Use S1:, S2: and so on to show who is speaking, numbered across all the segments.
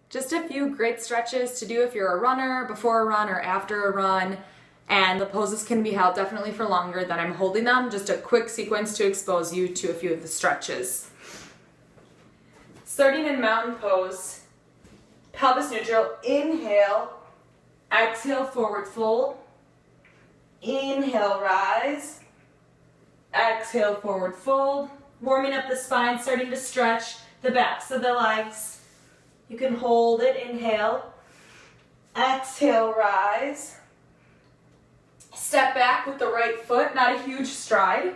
S1: Just a few great stretches to do if you're a runner, before a run or after a run. And the poses can be held definitely for longer than I'm holding them. Just a quick sequence to expose you to a few of the stretches. Starting in mountain pose, pelvis neutral, inhale, exhale, forward fold, inhale, rise, exhale, forward fold, warming up the spine, starting to stretch the backs of the legs. You can hold it, inhale, exhale, rise, step back with the right foot, not a huge stride,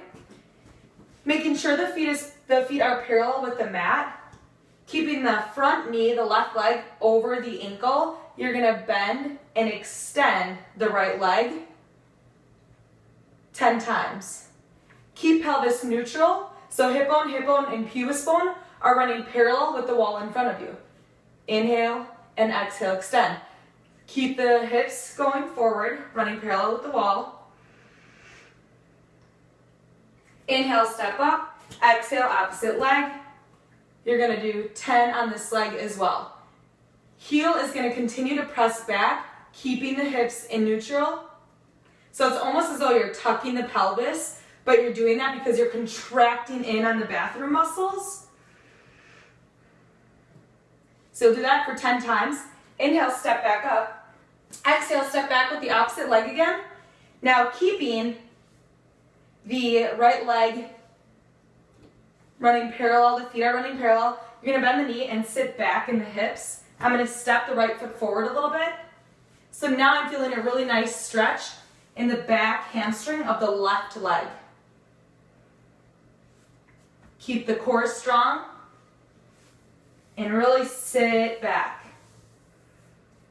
S1: making sure the feet are parallel with the mat. Keeping the front knee, the left leg, over the ankle, you're going to bend and extend the right leg 10 times. Keep pelvis neutral, so hip bone, and pubis bone are running parallel with the wall in front of you. Inhale and exhale, extend. Keep the hips going forward, running parallel with the wall. Inhale, step up. Exhale, opposite leg. You're going to do 10 on this leg as well. Heel is going to continue to press back, keeping the hips in neutral. So it's almost as though you're tucking the pelvis, but you're doing that because you're contracting in on the bathroom muscles. So you'll do that for 10 times. Inhale, step back up. Exhale, step back with the opposite leg again. Now keeping the right leg running parallel, the feet are running parallel. You're going to bend the knee and sit back in the hips. I'm going to step the right foot forward a little bit. So now I'm feeling a really nice stretch in the back hamstring of the left leg. Keep the core strong and really sit back.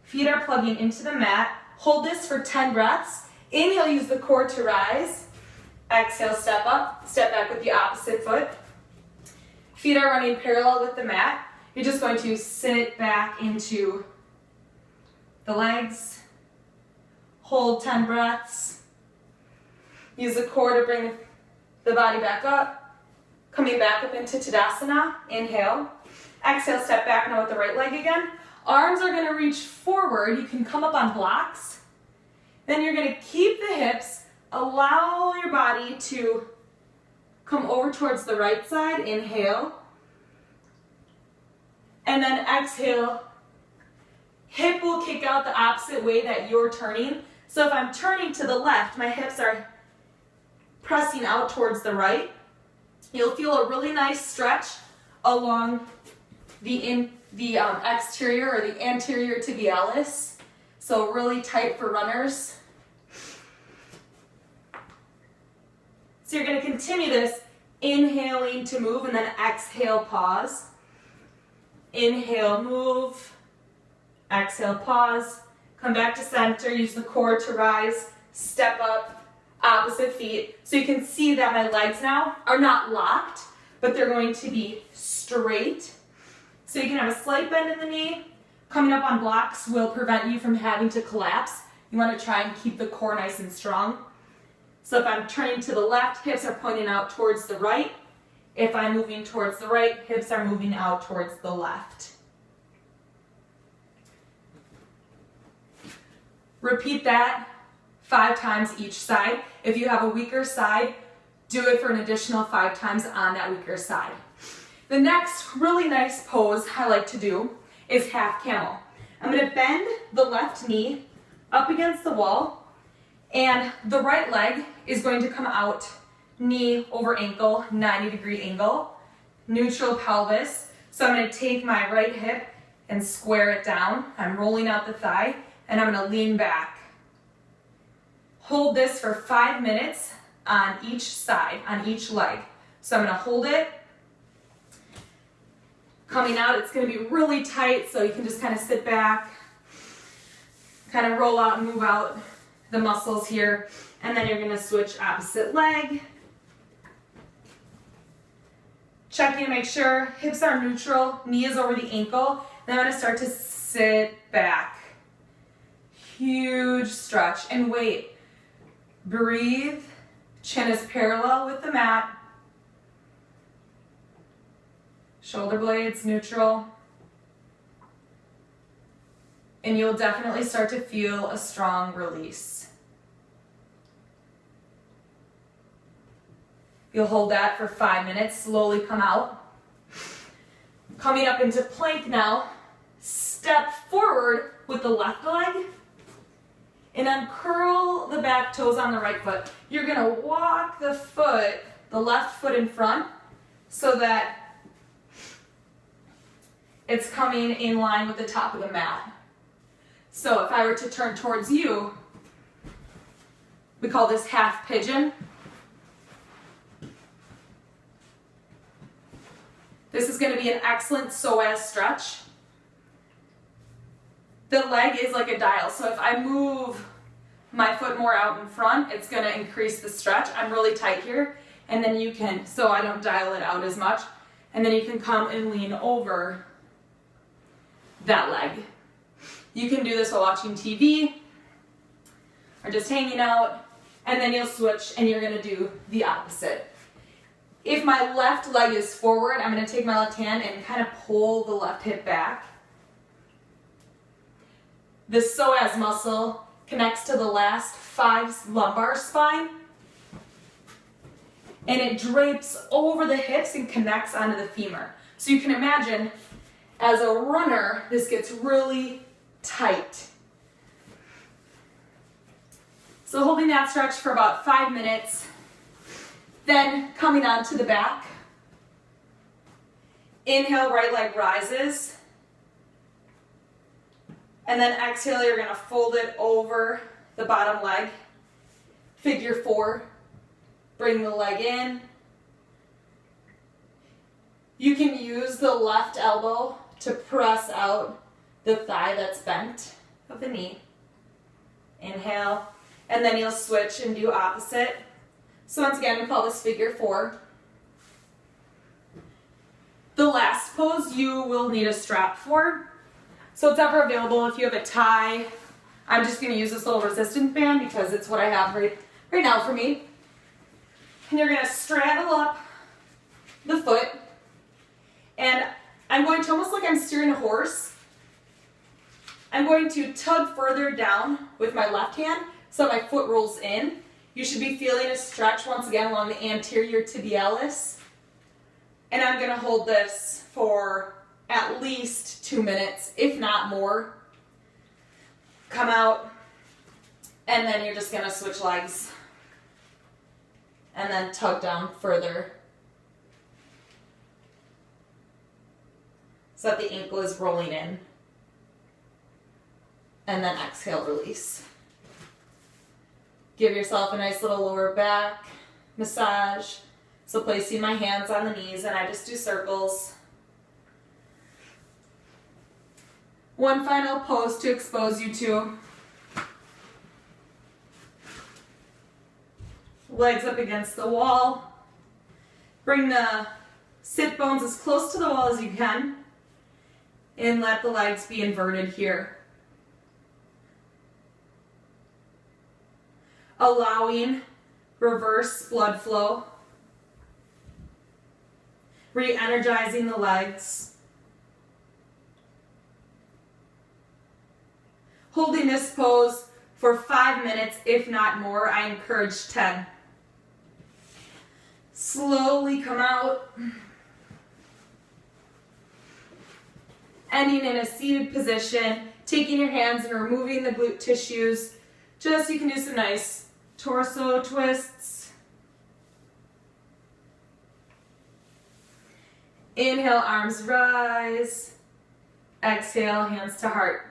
S1: Feet are plugging into the mat. Hold this for 10 breaths. Inhale, use the core to rise. Exhale, step up, step back with the opposite foot. Feet are running parallel with the mat. You're just going to sit back into the legs. Hold 10 breaths. Use the core to bring the body back up. Coming back up into Tadasana. Inhale. Exhale, step back now with the right leg again. Arms are going to reach forward. You can come up on blocks. Then you're going to keep the hips. Allow your body to come over towards the right side. Inhale. And then exhale. Hip will kick out the opposite way that you're turning. So if I'm turning to the left, my hips are pressing out towards the right. You'll feel a really nice stretch along the exterior or the anterior tibialis. So really tight for runners. So you're going to continue this, inhaling to move and then exhale, pause. Inhale, move. Exhale, pause. Come back to center, use the core to rise, step up, opposite feet. So you can see that my legs now are not locked, but they're going to be straight. So you can have a slight bend in the knee. Coming up on blocks will prevent you from having to collapse. You want to try and keep the core nice and strong. So if I'm turning to the left, hips are pointing out towards the right. If I'm moving towards the right, hips are moving out towards the left. Repeat that 5 times each side. If you have a weaker side, do it for an additional 5 times on that weaker side. The next really nice pose I like to do is half camel. I'm going to bend the left knee up against the wall, and the right leg is going to come out, knee over ankle, 90-degree angle, neutral pelvis. So I'm going to take my right hip and square it down. I'm rolling out the thigh, and I'm going to lean back. Hold this for 5 minutes on each side, on each leg. So I'm going to hold it. Coming out, it's going to be really tight, so you can just kind of sit back, kind of roll out and move out the muscles here. And then you're going to switch opposite leg. Checking to make sure hips are neutral, knee is over the ankle. Then I'm going to start to sit back. Huge stretch and wait. Breathe. Chin is parallel with the mat. Shoulder blades neutral. And you'll definitely start to feel a strong release. You'll hold that for 5 minutes, slowly come out. Coming up into plank now, step forward with the left leg, and then curl the back toes on the right foot. You're gonna walk the left foot in front, so that it's coming in line with the top of the mat. So if I were to turn towards you, we call this half pigeon. This is going to be an excellent psoas stretch. The leg is like a dial, so if I move my foot more out in front, it's going to increase the stretch. I'm really tight here, and then you can, so I don't dial it out as much, and then you can come and lean over that leg. You can do this while watching TV or just hanging out, and then you'll switch and you're going to do the opposite. If my left leg is forward, I'm going to take my left hand and kind of pull the left hip back. The psoas muscle connects to the last 5 lumbar spine, and it drapes over the hips and connects onto the femur. So you can imagine, as a runner, this gets really tight. So holding that stretch for about 5 minutes, then coming onto the back. Inhale, right leg rises. And then exhale, you're gonna fold it over the bottom leg. Figure 4, bring the leg in. You can use the left elbow to press out the thigh that's bent of the knee. Inhale, and then you'll switch and do opposite. So once again, we call this figure 4. The last pose you will need a strap for. So it's ever available if you have a tie. I'm just going to use this little resistance band because it's what I have right now for me. And you're going to straddle up the foot, and I'm going to, almost like I'm steering a horse, I'm going to tug further down with my left hand so my foot rolls in. You should be feeling a stretch once again along the anterior tibialis. And I'm going to hold this for at least 2 minutes, if not more. Come out, and then you're just going to switch legs. And then tug down further so that the ankle is rolling in. And then exhale, release. Give yourself a nice little lower back massage. So placing my hands on the knees, and I just do circles. One final pose to expose you to. Legs up against the wall. Bring the sit bones as close to the wall as you can, and let the legs be inverted here. Allowing reverse blood flow. Re-energizing the legs. Holding this pose for 5 minutes, if not more. I encourage 10. Slowly come out. Ending in a seated position, taking your hands and removing the glute tissues. Just so you can do some nice torso twists. Inhale, arms rise. Exhale, hands to heart.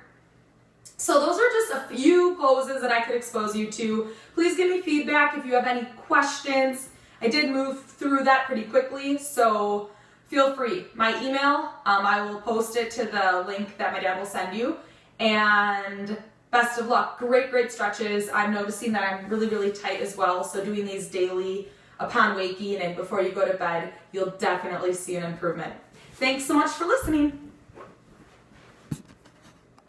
S1: So those are just a few poses that I could expose you to. Please give me feedback if you have any questions. I did move through that pretty quickly, so feel free. My email, I will post it to the link that my dad will send you. And best of luck. Great, great stretches. I'm noticing that I'm really, really tight as well, so doing these daily upon waking and before you go to bed, you'll definitely see an improvement. Thanks so much for listening.